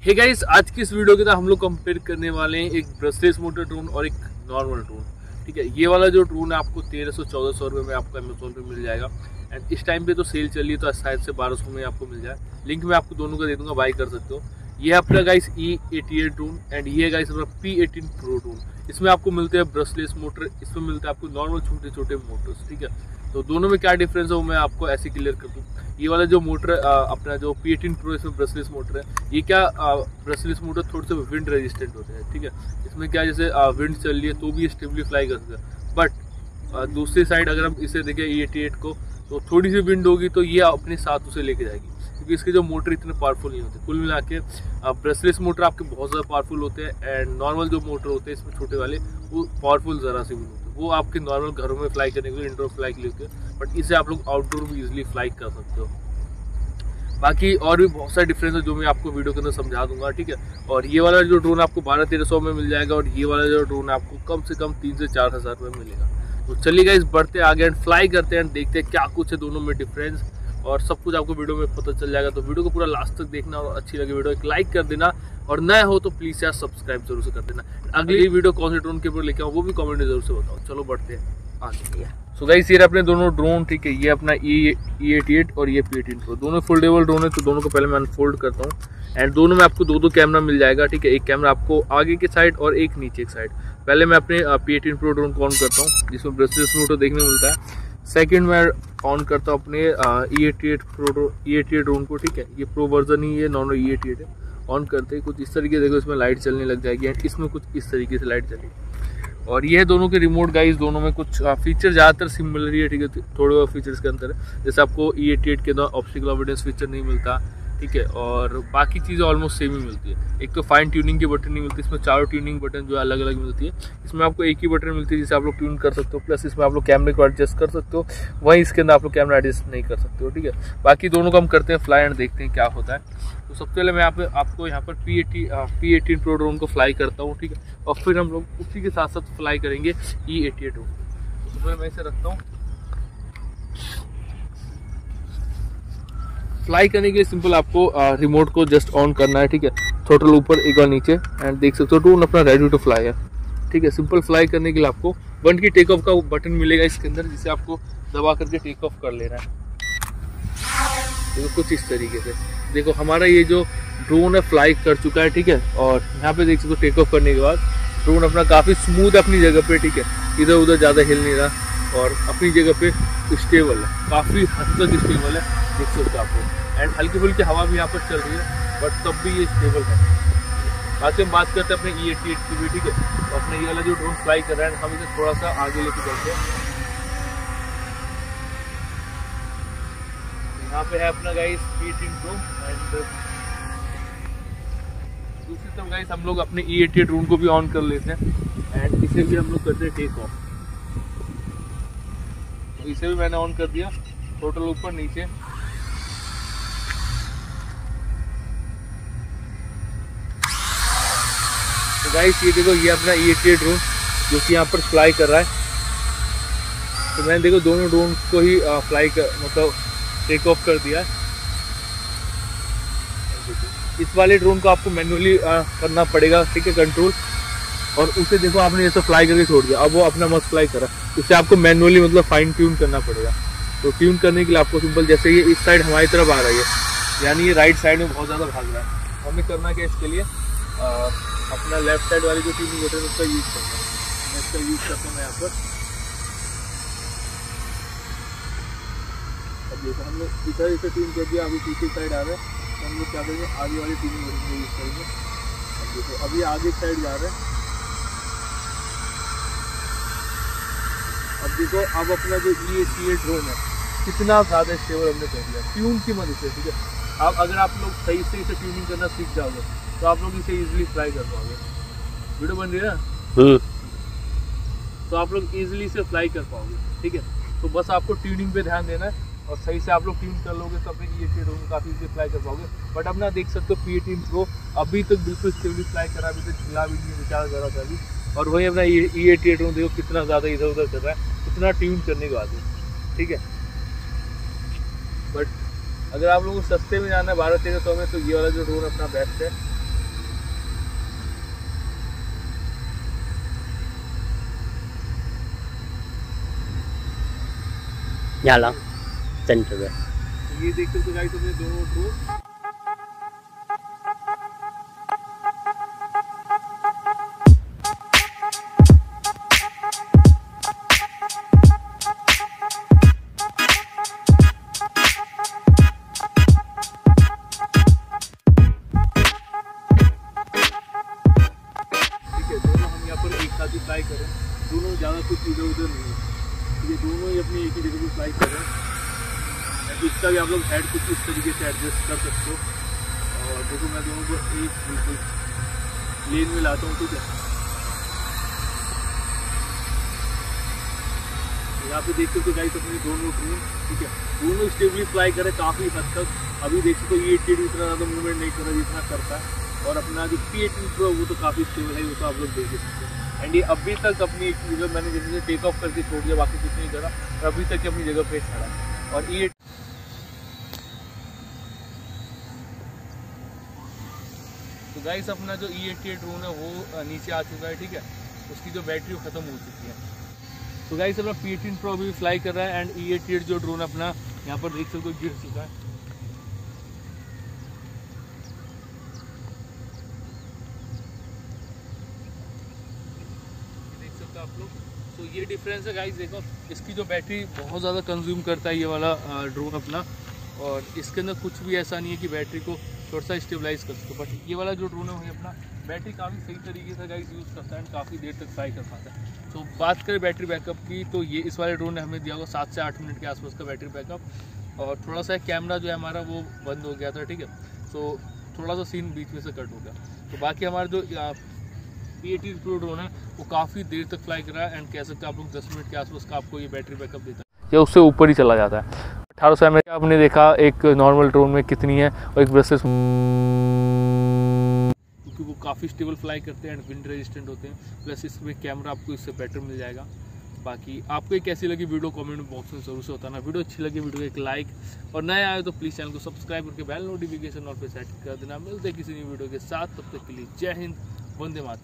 Hey guys, आज की इस वीडियो के अंदर हम लोग कंपेयर करने वाले हैं एक ब्रशलेस मोटर ड्रोन और एक नॉर्मल ड्रोन। ठीक है, ये वाला जो ड्रोन है आपको 1300-1400 रुपये में आपको अमेजोन पे मिल जाएगा। एंड इस टाइम पे तो सेल चल रही है तो शायद से 1200 में आपको मिल जाए। लिंक मैं आपको दोनों का दे दूंगा, बाई कर सकते हो। ये है अपना गाइस E88 ड्रोन एंड ये है गाइस अपना P18 प्रो ड्रोन। इसमें आपको मिलते हैं ब्रशलेस मोटर, इसमें मिलते हैं आपको नॉर्मल छोटे छोटे मोटर्स। ठीक है, तो दोनों में क्या डिफरेंस है वो मैं आपको ऐसे क्लियर कर दूँ। ये वाला जो मोटर अपना जो P18 प्रो, इसमें ब्रशलेस मोटर है। ये क्या ब्रशलेस मोटर थोड़े से विंड रेजिस्टेंट होते हैं। ठीक है, इसमें क्या जैसे विंड चल रही है तो भी स्टेबली फ्लाई कर सकते हैं। बट दूसरी साइड अगर हम इसे देखें E88 को, तो थोड़ी सी विंड होगी तो ये अपने साथ उसे लेके जाएगी, क्योंकि इसके जो मोटर इतने पावरफुल नहीं होते। कुल मिला के ब्रशलेस मोटर आपके बहुत ज़्यादा पावरफुल होते हैं एंड नॉर्मल जो मोटर होते हैं इसमें छोटे वाले वो पावरफुल ज़रा से भी नहीं होते। वो आपके नॉर्मल घरों में फ्लाई करने के लिए, इंडोर फ्लाई के लिए होते हैं, बट इसे आप लोग आउटडोर भी इजीली फ्लाई कर सकते हो। बाकी और भी बहुत सारे डिफरेंस है जो मैं आपको वीडियो के अंदर समझा दूंगा। ठीक है, और ये वाला जो ड्रोन आपको 1200-1300 में मिल जाएगा और ये वाला जो ड्रोन आपको कम से कम 3 से 4 हज़ार रुपये में मिलेगा। तो चलिए गाइस, बढ़ते आगे एंड फ्लाई करते हैं एंड देखते हैं क्या कुछ है दोनों में डिफरेंस, और सब कुछ आपको वीडियो में पता चल जाएगा। तो वीडियो को पूरा लास्ट तक देखना, और अच्छी लगे वीडियो एक लाइक कर देना, और नया हो तो प्लीज़ यार सब्सक्राइब जरूर से कर देना। अगली वीडियो कौन से ड्रोन के ऊपर लेके आऊँ वो भी कमेंट में जरूर से बताओ। चलो बढ़ते हैं आगे। सो गाइस, ये अपने दोनों ड्रोन। ठीक है, ये अपना E88 और ये P18 प्रो, दोनों फोल्डेबल ड्रोन है। तो दोनों को पहले मैं अनफोल्ड करता हूँ एंड दोनों में आपको दो कैमरा मिल जाएगा। ठीक है, एक कैमरा आपको आगे के साइड और एक नीचे की साइड। पहले मैं अपने P18 प्रो ड्रोन को ऑन करता हूँ, जिसमें ब्रशलेस मोटर देखने मिलता है। सेकंड मैं ऑन करता हूँ अपने E88 ड्रोन को। ठीक है, ये प्रो वर्जन ही, ये नॉर्मल E88 है। ऑन करते ही कुछ इस तरीके से देखो, इसमें लाइट चलने लग जाएगी एंड इसमें कुछ इस तरीके से लाइट चलेगी। और ये दोनों के रिमोट गाइस, दोनों में कुछ फीचर ज़्यादातर सिमिलर ही है। ठीक है, थोड़े बहुत फीचर्स के अंदर है, जैसे आपको E88 के अंदर ऑब्स्टिकल अवॉइडेंस फीचर नहीं मिलता। ठीक है, और बाकी चीज़ें ऑलमोस्ट सेम ही मिलती है। एक तो फाइन ट्यूनिंग की बटन नहीं मिलती, इसमें चारों ट्यूनिंग बटन जो है अलग अलग मिलती है। इसमें आपको एक ही बटन मिलती है जिसे आप लोग ट्यून कर सकते हो, प्लस इसमें आप लोग कैमरे को एडजस्ट कर सकते हो। वहीं इसके अंदर आप लोग कैमरा एडजस्ट नहीं कर सकते हो। ठीक है, बाकी दोनों को हम करते हैं फ्लाई एंड देखते हैं क्या होता है। तो सबसे पहले मैं आपको यहाँ पर P18 प्रो ड्रोन को फ्लाई करता हूँ। ठीक है, और फिर हम लोग उसी के साथ साथ फ्लाई करेंगे E88 ड्रोन। तो पहले मैं इसे रखता हूँ। फ्लाई करने के लिए सिंपल आपको रिमोट को जस्ट ऑन करना है। ठीक है, थ्रोटल ऊपर एक और नीचे एंड देख सकते हो ड्रोन अपना रेडी टू फ्लाई है। ठीक है, सिंपल फ्लाई करने के लिए आपको 1 की टेक ऑफ का बटन मिलेगा इसके अंदर, जिसे आपको दबा करके टेक ऑफ कर लेना है। देखो कुछ इस तरीके से, देखो हमारा ये जो ड्रोन है फ्लाई कर चुका है। ठीक है, और यहाँ पे देख सकते हो टेक ऑफ करने के बाद ड्रोन अपना काफ़ी स्मूथ है अपनी जगह पे। ठीक है, इधर उधर ज़्यादा हिल नहीं रहा और अपनी जगह पे स्टेबल है, काफ़ी हद तक स्टेबल है, देख सकते हो आपको। एंड हल्की फुल्की हवा भी यहाँ पर चल रही है, बट तब भी ये स्टेबल है। बाकी हम बात करते हैं अपने E88 की भी। ठीक है, तो अपने ये वाला जो ड्रोन फ्लाई कर रहा है, हम इसे थोड़ा सा आगे लेके चलते हैं। यहाँ पे है अपना गाइस P18 प्रो एंड दूसरी तरफ गाइस हम लोग अपने E88 ड्रोन को भी ऑन कर लेते हैं एंड इसे भी हम लोग करते हैं टेक ऑफ। तो इसे भी मैंने ऑन कर दिया, टोटल ऊपर नीचे। तो गाइस ये देखो, ये अपना E88 ड्रोन जो कि यहाँ पर फ्लाई कर रहा है। तो मैंने देखो दोनों ड्रोन को ही फ्लाई कर मतलब टेक ऑफ कर दिया। इस वाले ड्रोन को आपको मैन्युअली करना पड़ेगा। ठीक है, कंट्रोल, और उसे देखो आपने जैसे फ्लाई करके छोड़ दिया, अब वो अपना मस्त फ्लाई कर रहा है। इसे आपको मैन्युअली मतलब फाइन ट्यून करना पड़ेगा। तो ट्यून करने के लिए आपको सिंपल, जैसे ये इस साइड हमारी तरफ आ रही है, यानी ये राइट साइड में बहुत ज़्यादा भाग रहा है, हमें करना क्या इसके लिए अपना लेफ्ट साइड वाली जो ट्यूनिंग बटन है उसका यूज़ करना है। मैं इसका यूज़ करता हूँ मैं यहाँ पर। अब देखो हम लोग इधर इसे ट्यून कर दिया, अभी पीछे साइड आ रहा है, तो हम लोग क्या करेंगे आगे वाली ट्यूनिंग बटन को यूज़ करेंगे। अब देखो अभी आगे साइड जा रहा है। अब देखो, अब अपना जो E88 ड्रोन है कितना ज़्यादा स्टेबल हमने कर दिया ट्यून की मदद से। ठीक है, अब अगर आप लोग सही से इसे ट्यूनिंग करना सीख जाओगे तो आप लोग इसे इजीली फ्लाई कर पाओगे। वीडियो बन रही है ना, तो आप लोग इजीली इसे फ्लाई कर पाओगे। ठीक है, तो बस आपको ट्यूनिंग पे ध्यान देना है और सही से आप लोग ट्यून कर लोगे तो अपने E88 ड्रोन काफ़ी इजीली फ्लाई कर पाओगे। बट अब ना देख सकते हो P18 प्रो अभी तक बिल्कुल स्टेबली फ्लाई कर रहा है, अभी तक हिला भी नहीं, विचार कर रहा था अभी। और वही अपना E88 ड्रोन देखो कितना ज़्यादा इधर उधर कर रहा है, कितना ट्यून करने के बाद। ठीक है, बट अगर आप लोगों को सस्ते में जाना है 1200-1300 में, तो ये वाला जो ड्रोन अपना बेस्ट है। झाला सेंटर में। ये देख सकते हो गाइस अपने दोनों ड्रोन। दोनों हम यहाँ पर एक साथ ही फ्लाई कर रहे हैं, दोनों ज़्यादा कुछ इधर उधर नहीं है, ये दोनों ही अपनी एक ही जगह पर फ्लाई कर रहे हैं। इसका भी आप लोग हेड कुछ इस तरीके से एडजस्ट कर सकते हो। और देखो मैं दोनों को एक बिल्कुल लेन में लाता हूँ, ठीक है। यहाँ पे देख सकते हो गाइस अपनी दोनों ड्रोन, ठीक है, दोनों स्टेबली फ्लाई करे काफ़ी हद तक। अभी देख सकते हो E-88 इतना ज़्यादा मूवमेंट नहीं कर रहा जितना करता है, और अपना जो P-18 Pro वो तो काफ़ी स्टेबल है, वो तो आप लोग देख सकते हैं। एंड ये अभी तक अपनी एक जगह मैंने जैसे टेक ऑफ करके छोड़ दिया, बाकी कुछ नहीं करा, और अभी तक अपनी जगह पे खड़ा है। और तो गाइस अपना जो E-88 ड्रोन है वो नीचे आ चुका है, ठीक है, उसकी जो बैटरी वो ख़त्म हो चुकी है। तो गाइस अपना P-18 Pro भी फ्लाई कर रहा है, एंड E-88 जो ड्रोन अपना यहाँ पर देख सकते हो गिर चुका है। देख सकते हो आप लोग, तो ये डिफरेंस है गाइस। देखो इसकी जो बैटरी बहुत ज़्यादा कंज्यूम करता है ये वाला ड्रोन अपना, और इसके अंदर कुछ भी ऐसा नहीं है कि बैटरी को थोड़ा सा स्टेबलाइज कर सको। बट ये वाला जो ड्रोन है वही अपना बैटरी काफ़ी सही तरीके से गाइस यूज़ करता है, काफ़ी देर तक फ्लाई कर पाता है। तो बात करें बैटरी बैकअप की, तो ये इस वाले ड्रोन ने हमें दिया होगा 7 से 8 मिनट के आसपास का बैटरी बैकअप। और थोड़ा सा कैमरा जो है हमारा वो बंद हो गया था, ठीक है, तो थोड़ा सा सीन बीच में से कट हो गया। तो बाकी हमारा जो P-18 Pro ड्रोन है वो काफ़ी देर तक फ्लाई कर रहा है, एंड कह सकते हैं आप लोग 10 मिनट के आसपास का आपको ये बैटरी बैकअप देता है, या उससे ऊपर ही चला जाता है। 1800 mAh आपने देखा एक नॉर्मल ड्रोन में कितनी है, और एक ब्रशलेस, क्योंकि वो काफ़ी स्टेबल फ्लाई करते हैं एंड विंड रेजिस्टेंट होते हैं। प्लस इसमें कैमरा आपको इससे बेटर मिल जाएगा। बाकी आपको एक कैसी लगी वीडियो कमेंट बॉक्स में जरूर से बताना। वीडियो अच्छी लगी वीडियो एक लाइक, और नए आए तो प्लीज़ चैनल को सब्सक्राइब करके बेल नोटिफिकेशन और पे सेट कर देना। मिलते हैं किसी नई वीडियो के साथ, तब तक के लिए जय हिंद, वंदे मातरम।